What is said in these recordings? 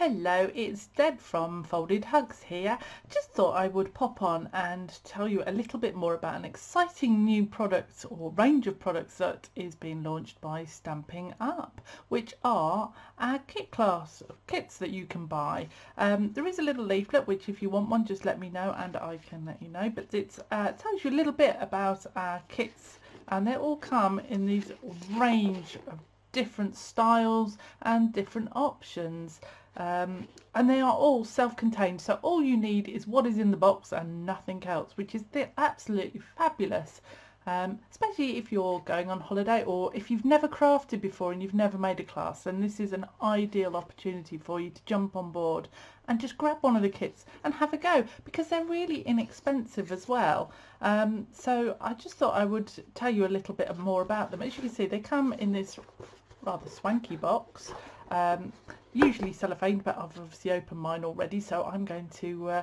Hello, it's Deb from Folded Hugs here. Just thought I would pop on and tell you a little bit more about an exciting new product or range of products that is being launched by Stampin' Up, which are our kit class of kits that you can buy. There is a little leaflet which if you want one just let me know and I can let you know, but it tells you a little bit about our kits, and they all come in these range of different styles and different options. And they are all self-contained, so all you need is what is in the box and nothing else, which is absolutely fabulous, especially if you're going on holiday or if you've never crafted before and you've never made a class. Then this is an ideal opportunity for you to jump on board and just grab one of the kits and have a go, because they're really inexpensive as well. So I just thought I would tell you a little bit more about them. As you can see, they come in this rather swanky box, usually cellophane, but I've obviously opened mine already, so I'm going to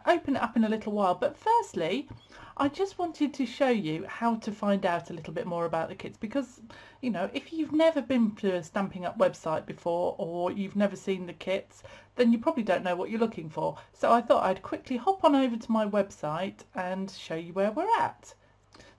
open it up in a little while. But firstly, I just wanted to show you how to find out a little bit more about the kits, because you know, if you've never been to a Stampin' Up website before or you've never seen the kits, then you probably don't know what you're looking for. So I thought I'd quickly hop on over to my website and show you where we're at.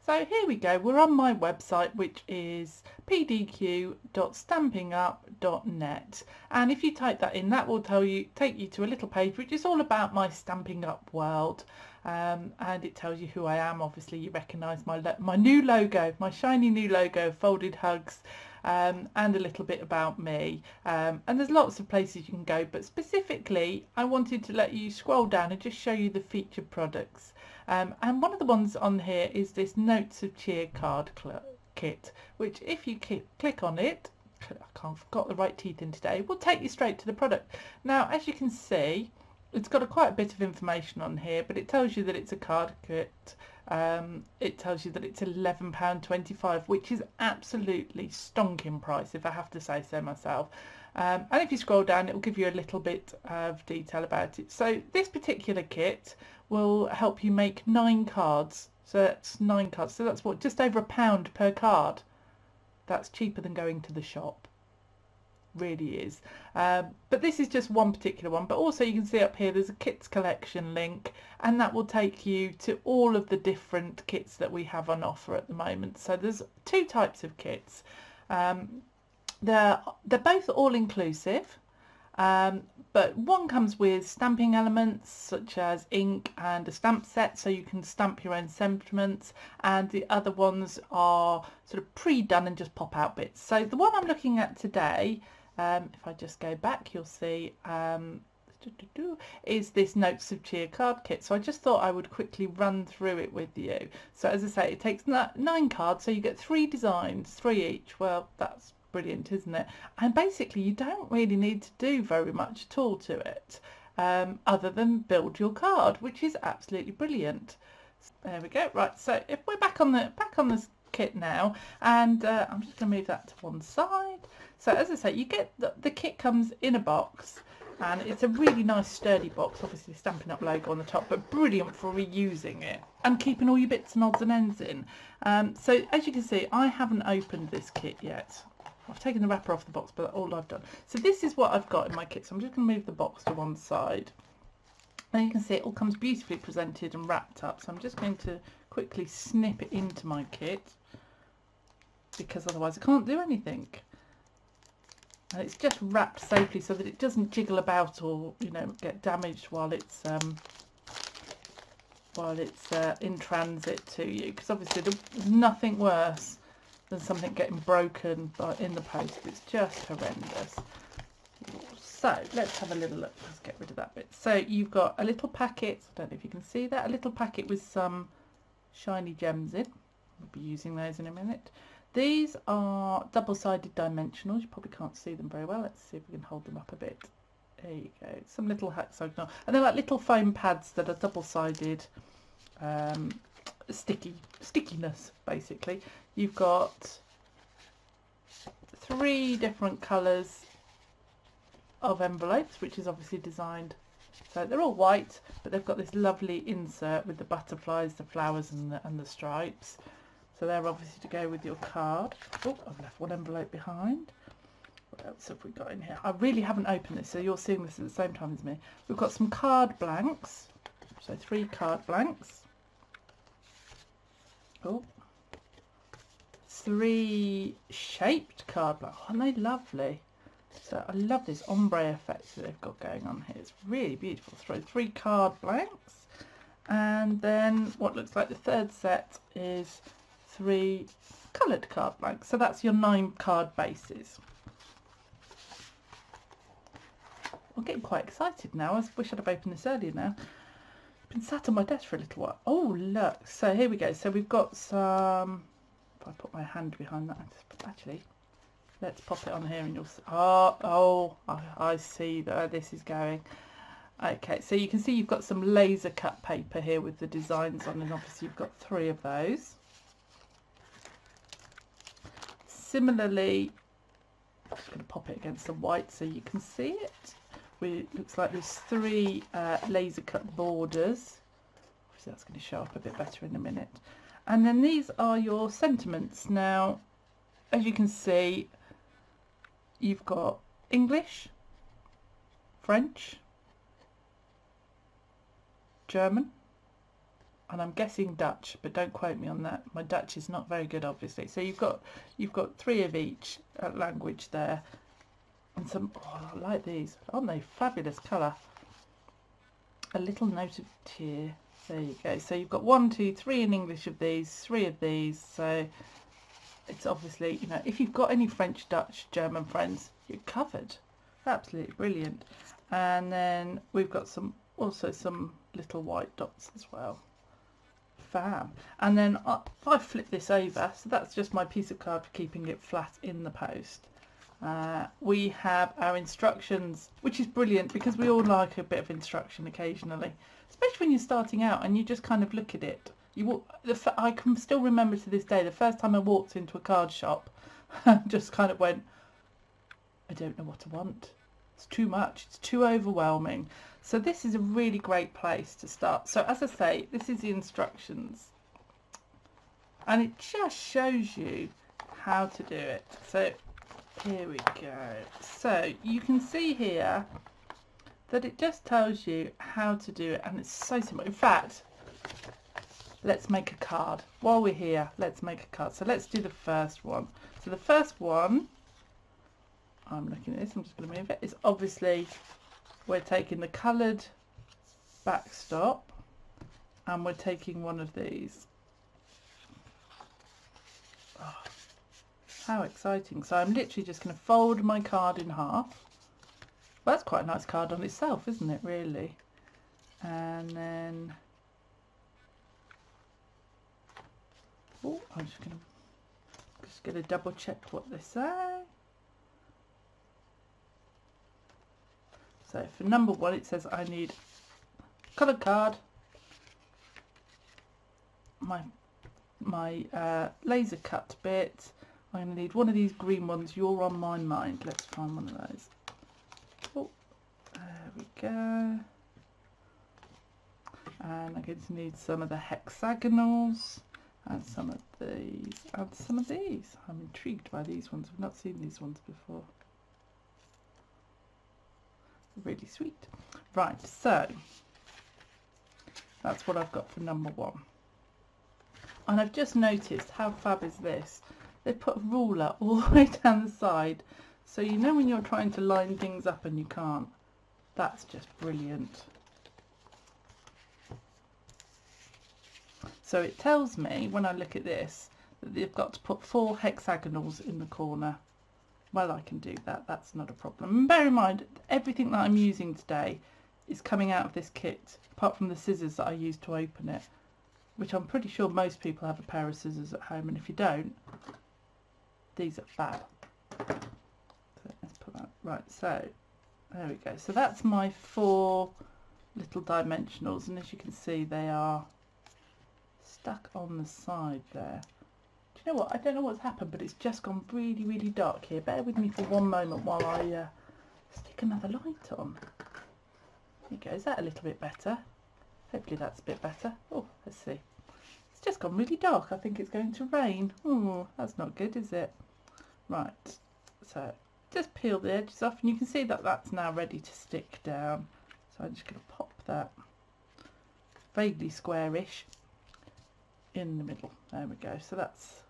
So here we go, we're on my website, which is pdq.stampinup.net, and if you type that in, that will take you to a little page which is all about my Stampin' Up world, and it tells you who I am. Obviously you recognise my new logo, my shiny new logo, Folded Hugs, and a little bit about me, and there's lots of places you can go, but specifically I wanted to let you scroll down and just show you the featured products. And one of the ones on here is this Notes of Cheer card kit, which if you click on it, I've got the right teeth in today, will take you straight to the product. Now as you can see, it's got quite a bit of information on here, but it tells you that it's a card kit. It tells you that it's £11.25, which is absolutely stonking price if I have to say so myself. And if you scroll down, it will give you a little bit of detail about it. So this particular kit will help you make 9 cards. So that's 9 cards. So that's what, just over £1 per card. That's cheaper than going to the shop. Really is. But this is just one particular one. But also you can see up here there's a kits collection link, and that will take you to all of the different kits that we have on offer at the moment. So there's 2 types of kits. They're both all-inclusive, but one comes with stamping elements such as ink and a stamp set, so you can stamp your own sentiments, and the other ones are sort of pre-done and just pop out bits. So the one I'm looking at today, if I just go back, you'll see is this Notes of Cheer card kit. So I just thought I would quickly run through it with you. So as I say, it takes 9 cards, so you get 3 designs, 3 each. Well, that's brilliant, isn't it? And basically you don't really need to do very much at all to it, other than build your card, which is absolutely brilliant. There we go. Right, so if we're back on this kit now, and I'm just going to move that to one side. So as I say, you get the kit comes in a box, and it's a really nice sturdy box, obviously the Stampin' Up logo on the top, but brilliant for reusing it and keeping all your bits and odds and ends in. So as you can see, I haven't opened this kit yet. I've taken the wrapper off the box, but all I've done. So this is what I've got in my kit. So I'm just going to move the box to one side. And you can see it all comes beautifully presented and wrapped up. So I'm just going to quickly snip it into my kit, because otherwise I can't do anything. And it's just wrapped safely so that it doesn't jiggle about or, you know, get damaged while it's in transit to you. Because obviously there's nothing worse than something getting broken in the post. It's just horrendous. So let's have a little look. Let's get rid of that bit. So you've got a little packet, I don't know if you can see that, a little packet with some shiny gems in. We'll be using those in a minute. These are double-sided dimensionals. You probably can't see them very well. Let's see if we can hold them up a bit. There you go. Some little hexagonal, and they're like little foam pads that are double-sided, stickiness basically. You've got 3 different colours of envelopes, which is obviously designed, so they're all white, but they've got this lovely insert with the butterflies, the flowers and the stripes. So they're obviously to go with your card. Oh, I've left one envelope behind. What else have we got in here? I really haven't opened this, so you're seeing this at the same time as me. We've got some card blanks, so 3 card blanks. Oh, 3 shaped card blanks. Aren't they lovely? So I love this ombre effect that they've got going on here. It's really beautiful. Throw 3 card blanks, and then what looks like the third set is 3 coloured card blanks. So that's your 9 card bases. I'm getting quite excited now. I wish I'd have opened this earlier now. Been sat on my desk for a little while. Oh look, so here we go. So we've got some, if I put my hand behind that, actually, let's pop it on here and you'll see. I see where this is going. Okay, so you can see you've got some laser cut paper here with the designs on, and obviously you've got 3 of those. Similarly, I'm just going to pop it against the white so you can see it. It looks like there's 3 laser cut borders. Obviously that's going to show up a bit better in a minute. And then these are your sentiments. Now, as you can see, you've got English, French, German, and I'm guessing Dutch, but don't quote me on that. My Dutch is not very good, obviously. So you've got 3 of each language there. And some, oh, I like these. Aren't they fabulous colour? A little note of tear. There you go. So you've got 1, 2, 3 in English of these, 3 of these. So it's obviously, you know, if you've got any French, Dutch, German friends, you're covered. Absolutely brilliant. And then we've got also some little white dots as well. Fab. And then if I flip this over, so that's just my piece of card for keeping it flat in the post. We have our instructions, which is brilliant because we all like a bit of instruction occasionally, especially when you're starting out and you just kind of look at it. I can still remember to this day the first time I walked into a card shop and just kind of went, I don't know what I want. It's too much. It's too overwhelming. So this is a really great place to start. So as I say, this is the instructions, and it just shows you how to do it. So here we go. So you can see here that it just tells you how to do it, and it's so simple. In fact, let's make a card. While we're here, let's make a card. So let's do the first one. So the first one, I'm looking at this, I'm just going to move it. It's obviously, we're taking the coloured backstop and we're taking one of these. Oh, how exciting. So I'm literally just going to fold my card in half. Well, that's quite a nice card on itself, isn't it, really? And then, oh, I'm just going to double check what they say. So for number 1, it says I need coloured card, my laser cut bit. I'm going to need one of these green ones. You're on my mind. Let's find one of those. Oh, there we go. And I'm going to need some of the hexagonals and some of these and some of these. I'm intrigued by these ones. I've not seen these ones before. Really sweet. Right, so that's what I've got for number 1. And I've just noticed, how fab is this? They put a ruler all the way down the side, so you know when you're trying to line things up and you can't. That's just brilliant. So it tells me when I look at this that they've got to put 4 hexagonals in the corner. Well, I can do that, that's not a problem. And bear in mind, everything that I'm using today is coming out of this kit, apart from the scissors that I used to open it, which I'm pretty sure most people have a pair of scissors at home, and if you don't, these are fab. So let's put that, right, so there we go. So that's my 4 little dimensionals, and as you can see, they are stuck on the side there. You know what, I don't know what's happened, but it's just gone really, really dark here. Bear with me for one moment while I stick another light on. There you go, is that a little bit better? Hopefully that's a bit better. Oh, let's see. It's just gone really dark. I think it's going to rain. Oh, that's not good, is it? Right, so just peel the edges off, and you can see that that's now ready to stick down. So I'm just going to pop that vaguely squarish in the middle. There we go. So that's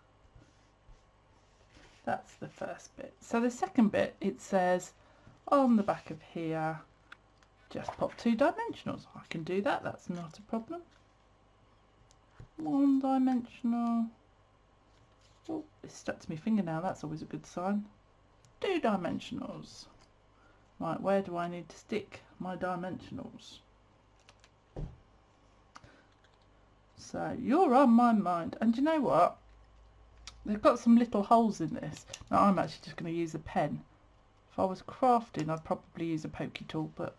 the first bit. So the second bit, it says on the back of here, just pop 2 dimensionals. I can do that, that's not a problem. 1 dimensional. Oh, it's stuck to my finger now, that's always a good sign. 2 dimensionals. Right, where do I need to stick my dimensionals? So you're on my mind. And you know what? They've got some little holes in this. Now I'm actually just going to use a pen. If I was crafting, I'd probably use a pokey tool, but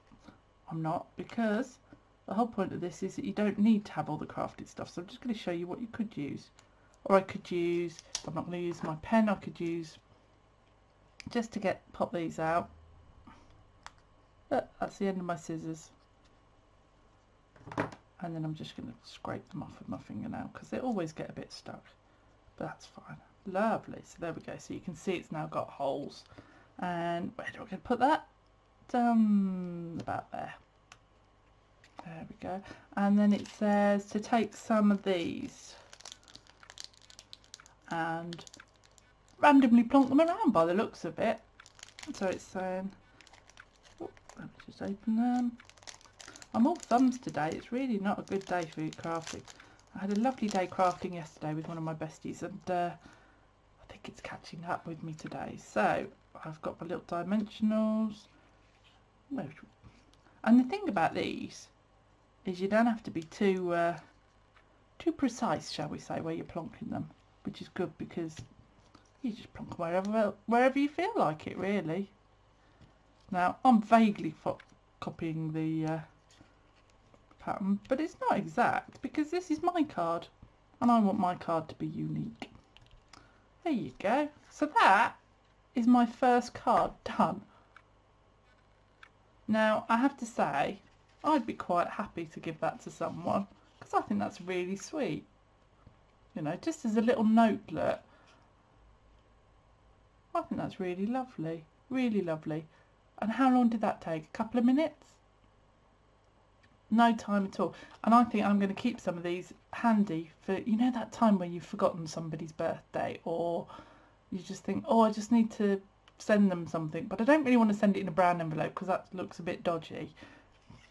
I'm not, because the whole point of this is that you don't need to have all the crafted stuff. So I'm just going to show you what you could use. Or I could use, I'm not going to use my pen, I could use, just to pop these out. But that's the end of my scissors. And then I'm just going to scrape them off with my fingernail, because they always get a bit stuck. But that's fine. Lovely. So there we go. So you can see it's now got holes. And where do I going to put that? Down about there. There we go. And then it says to take some of these and randomly plonk them around by the looks of it. So it's saying, oh, let me just open them. I'm all thumbs today. It's really not a good day for crafting. I had a lovely day crafting yesterday with one of my besties, and I think it's catching up with me today. So I've got my little dimensionals. And the thing about these is you don't have to be too precise, shall we say, where you're plonking them, which is good, because you just plonk wherever you feel like it, really. Now I'm vaguely copying the pattern, but it's not exact, because this is my card and I want my card to be unique. There you go. So that is my first card done. Now I have to say, I'd be quite happy to give that to someone, because I think that's really sweet. You know, just as a little notelet. I think that's really lovely. Really lovely. And how long did that take? A couple of minutes? No time at all. And I think I'm going to keep some of these handy for, you know, that time where you've forgotten somebody's birthday, or you just think, oh, I just need to send them something, but I don't really want to send it in a brown envelope because that looks a bit dodgy.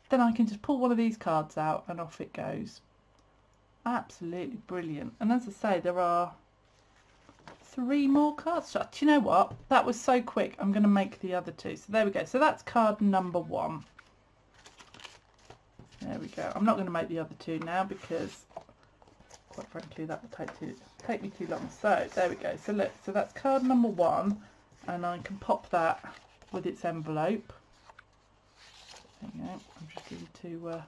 Then I can just pull one of these cards out and off it goes. Absolutely brilliant. And as I say, there are 3 more cards. Do you know what? That was so quick. I'm going to make the other 2. So there we go. So that's card number 1. There we go. I'm not going to make the other 2 now, because quite frankly that will take me too long. So there we go. So look, so that's card number 1, and I can pop that with its envelope. There you go. I'm just going to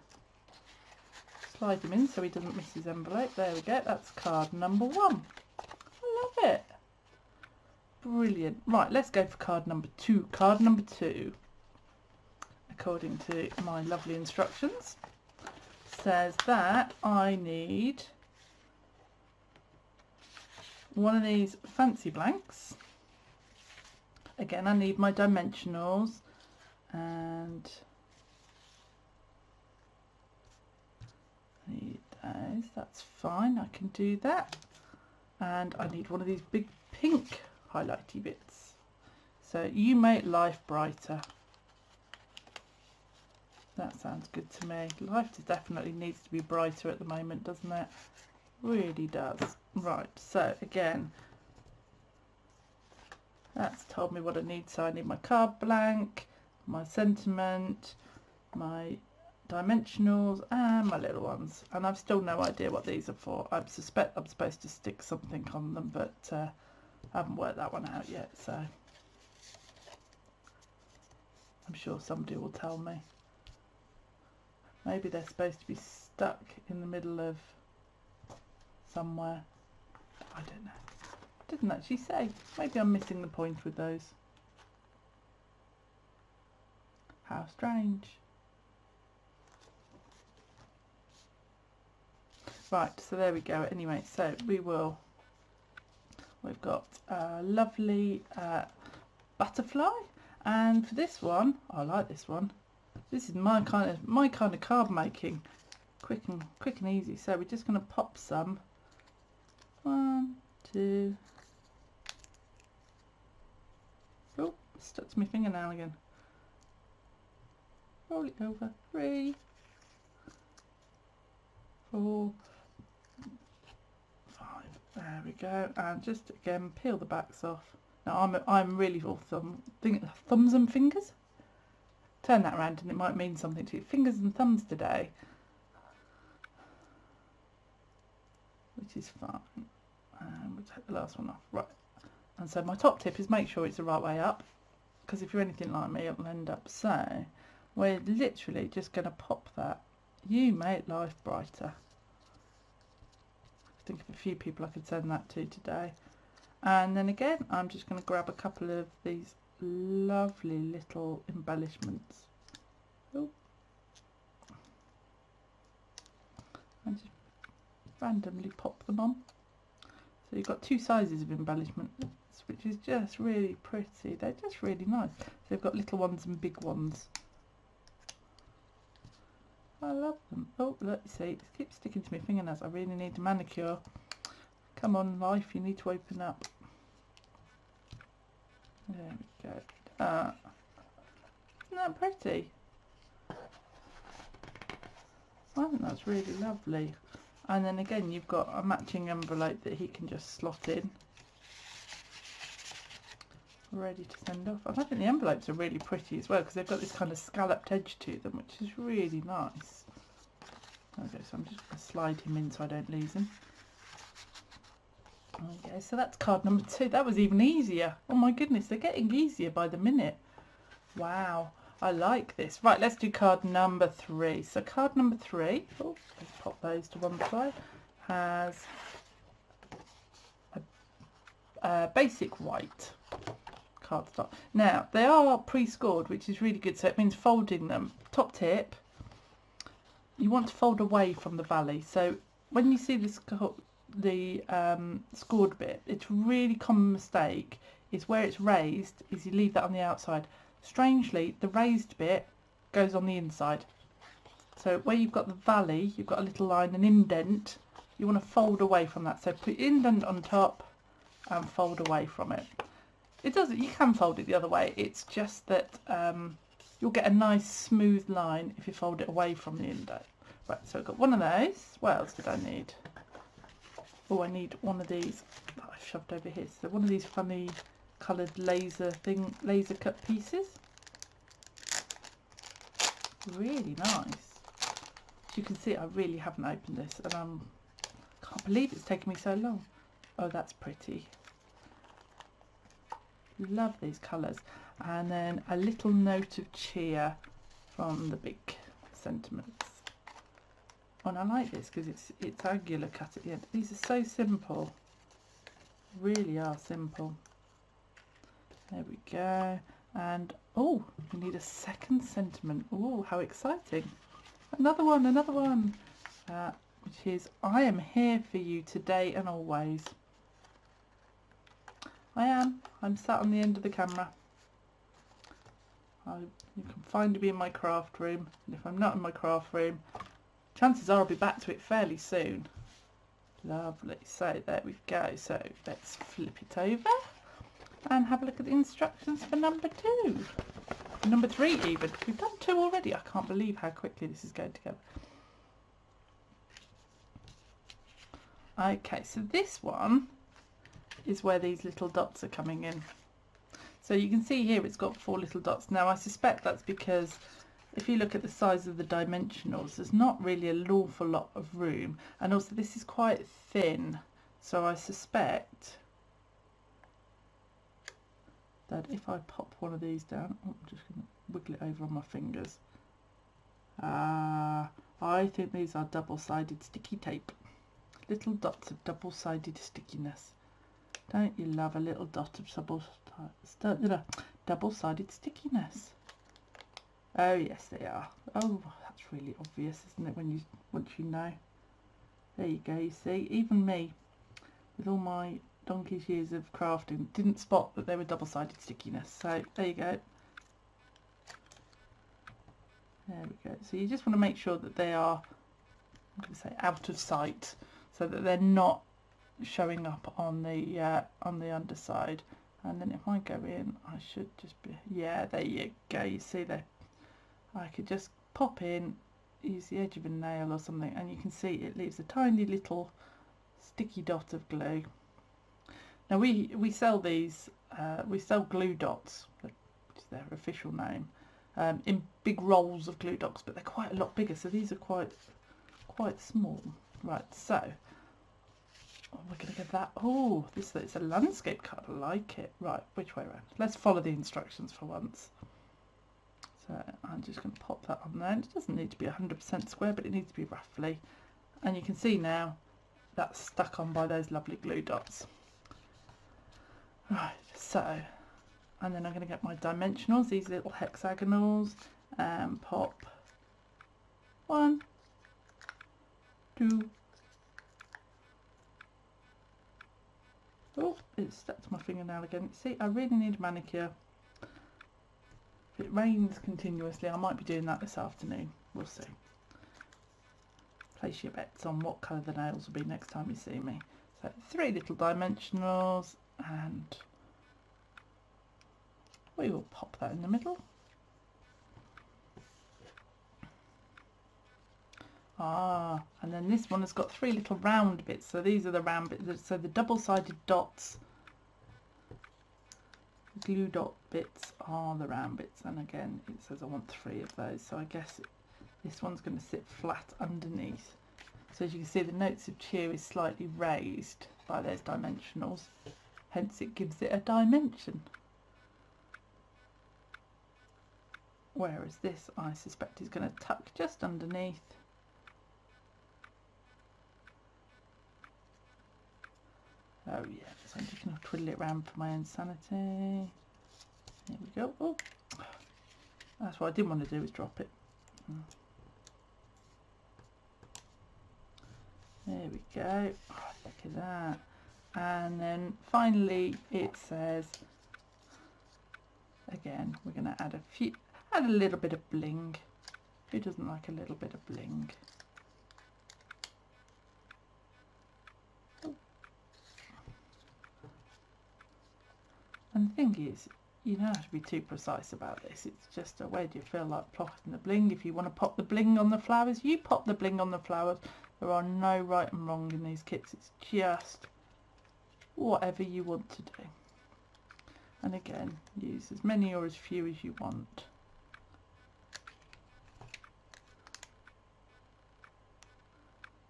slide him in so he doesn't miss his envelope. There we go. That's card number 1. I love it. Brilliant. Right, let's go for card number 2. Card number 2, according to my lovely instructions, says that I need one of these fancy blanks. Again, I need my dimensionals, and I need those. That's fine, I can do that. And I need one of these big pink highlighty bits. So you make life brighter. That sounds good to me. Life definitely needs to be brighter at the moment, doesn't it? Really does. Right, so again, that's told me what I need. So I need my card blank, my sentiment, my dimensionals, and my little ones. And I've still no idea what these are for. I suspect I'm supposed to stick something on them, but I haven't worked that one out yet, so I'm sure somebody will tell me. Maybe they're supposed to be stuck in the middle of somewhere. I don't know. It doesn't actually say. Maybe I'm missing the point with those. How strange. Right, so there we go. Anyway, so we've got a lovely butterfly. And for this one, I like this one. This is my kind of card making, quick and easy. So we're just going to pop some. 1, 2. Oh, stuck to my fingernail again. Roll it over. 3, 4, 5. There we go. And just again peel the backs off. Now I'm really all thumbs and fingers. Turn that around and it might mean something to you. Fingers and thumbs today, which is fine. And we'll take the last one off. Right. And so my top tip is make sure it's the right way up, because if you're anything like me, it'll end up so. We're literally just going to pop that. You make life brighter. I think of a few people I could send that to today. And then again, I'm just going to grab a couple of these lovely little embellishments. Oh. And just randomly pop them on. So you've got 2 sizes of embellishments, which is just really pretty. They're just really nice. So you've got little ones and big ones. I love them. Oh, let's see. It keeps sticking to my fingernails. I really need a manicure. Come on, life, you need to open up. There we go. Isn't that pretty? I think that's really lovely. And then again, you've got a matching envelope that he can just slot in. Ready to send off. I think the envelopes are really pretty as well, because they've got this kind of scalloped edge to them, which is really nice. Okay, so I'm just going to slide him in so I don't lose him. Okay, so that's card number 2. That was even easier. Oh my goodness, they're getting easier by the minute. Wow, I like this. Right, let's do card number 3. So card number 3, oh, let's pop those to one side, has a basic white cardstock. Now, they are pre-scored, which is really good, so it means folding them. Top tip, you want to fold away from the valley. So when you see this, the scored bit, it's really common mistake is where it's raised is you leave that on the outside. Strangely, the raised bit goes on the inside. So where you've got the valley, you've got a little line, an indent, you want to fold away from that. So put indent on top and fold away from it. It doesn't, you can fold it the other way, it's just that you'll get a nice smooth line if you fold it away from the indent. Right, so I've got one of those. What else did I need? Oh, I need one of these that I've shoved over here. So one of these funny coloured laser cut pieces. Really nice. As you can see, I really haven't opened this, and I can't believe it's taken me so long. Oh, that's pretty. Love these colours. And then a little note of cheer from the big sentiments. And I like this because it's angular cut at the end. These are so simple, really are simple. There we go. And oh, we need a second sentiment. Oh, how exciting! Another one, which is I am here for you today and always. I'm sat on the end of the camera. You can find me in my craft room, and if I'm not in my craft room, chances are I'll be back to it fairly soon. Lovely. So there we go. So let's flip it over and have a look at the instructions for number 2. Number 3 even. We've done 2 already. I can't believe how quickly this is going to go. Okay, so this one is where these little dots are coming in. So you can see here it's got 4 little dots. Now I suspect that's because if you look at the size of the dimensionals, there's not really an awful lot of room, and also this is quite thin, so I suspect that if I pop one of these down, I'm just going to wiggle it over on my fingers. I think these are double-sided sticky tape. Little dots of double-sided stickiness. Don't you love a little dot of double-sided stickiness? Oh yes, they are. Oh, that's really obvious, isn't it, once you know. There you go, you see, even me, with all my donkey's years of crafting, didn't spot that they were double-sided stickiness. So there you go. There we go. So you just want to make sure that they are, I'm going to say, out of sight, so that they're not showing up on the underside. And then if I go in, I should just be, yeah, there you go. You see there, I could just pop in, use the edge of a nail or something, and you can see it leaves a tiny little sticky dot of glue. Now we sell these, we sell glue dots, which is their official name, in big rolls of glue dots, but they're quite a lot bigger, so these are quite small. Right, so we're going to get that. Oh, this is a landscape card. I like it. Right, which way around? Let's follow the instructions for once. So I'm just going to pop that on there. It doesn't need to be 100% square, but it needs to be roughly. And you can see now that's stuck on by those lovely glue dots. Right, so, and then I'm going to get my dimensionals, these little hexagonals, and pop 1, 2. Oh, it stuck to my fingernail again. See, I really need a manicure. If it rains continuously, I might be doing that this afternoon. We'll see. Place your bets on what colour the nails will be next time you see me. So 3 little dimensionals, and we will pop that in the middle. Ah, and then this one has got 3 little round bits, so these are the round bits, so the double-sided dots, glue dot bits are the round bits, and again it says I want 3 of those, so I guess this one's going to sit flat underneath. So as you can see, the notes of cheer is slightly raised by those dimensionals, hence it gives it a dimension. Whereas this, I suspect, is going to tuck just underneath. Oh yeah, so I'm just going to twiddle it around for my own sanity. There we go. Oh, that's what I didn't want to do, is drop it. There we go. Oh, look at that. And then finally it says, again, we're going to add a little bit of bling. Who doesn't like a little bit of bling? And the thing is, you don't have to be too precise about this. It's just where do you feel like plotting the bling. If you want to pop the bling on the flowers, you pop the bling on the flowers. There are no right and wrong in these kits. It's just whatever you want to do. And again, use as many or as few as you want.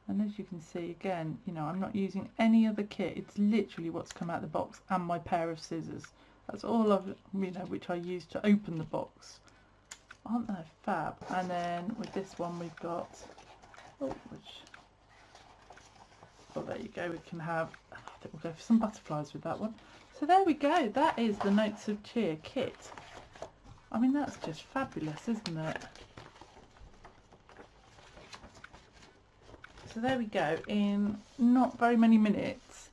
And as you can see, again, you know, I'm not using any other kit. It's literally what's come out of the box and my pair of scissors. That's all I've, you know, which I use to open the box. Aren't they fab? And then with this one we've got, oh, there you go. We can have, I think we'll go for some butterflies with that one. So there we go. That is the Notes of Cheer kit. I mean, that's just fabulous, isn't it? So there we go, in not very many minutes,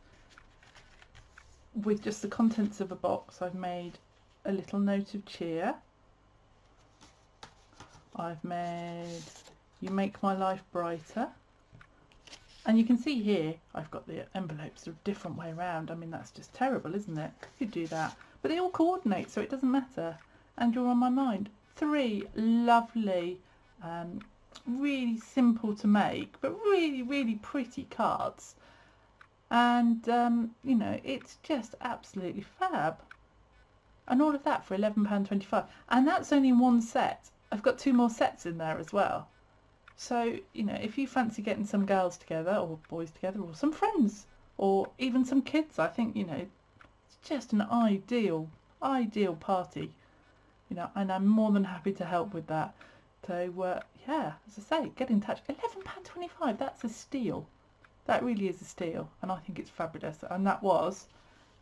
with just the contents of a box, I've made a little note of cheer. I've made You Make My Life Brighter. And you can see here, I've got the envelopes a different way around. I mean, that's just terrible, isn't it? You could do that. But they all coordinate, so it doesn't matter. And You're on My Mind. 3 lovely, really simple to make, but really, really pretty cards. And, you know, it's just absolutely fab. And all of that for £11.25. And that's only one set. I've got 2 more sets in there as well. So, you know, if you fancy getting some girls together, or boys together, or some friends, or even some kids, I think, you know, it's just an ideal party. You know, and I'm more than happy to help with that. So, yeah, as I say, get in touch. £11.25, that's a steal. That really is a steal, and I think it's fabulous. And that was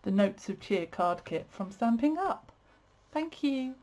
the Notes of Cheer card kit from Stampin' Up. Thank you.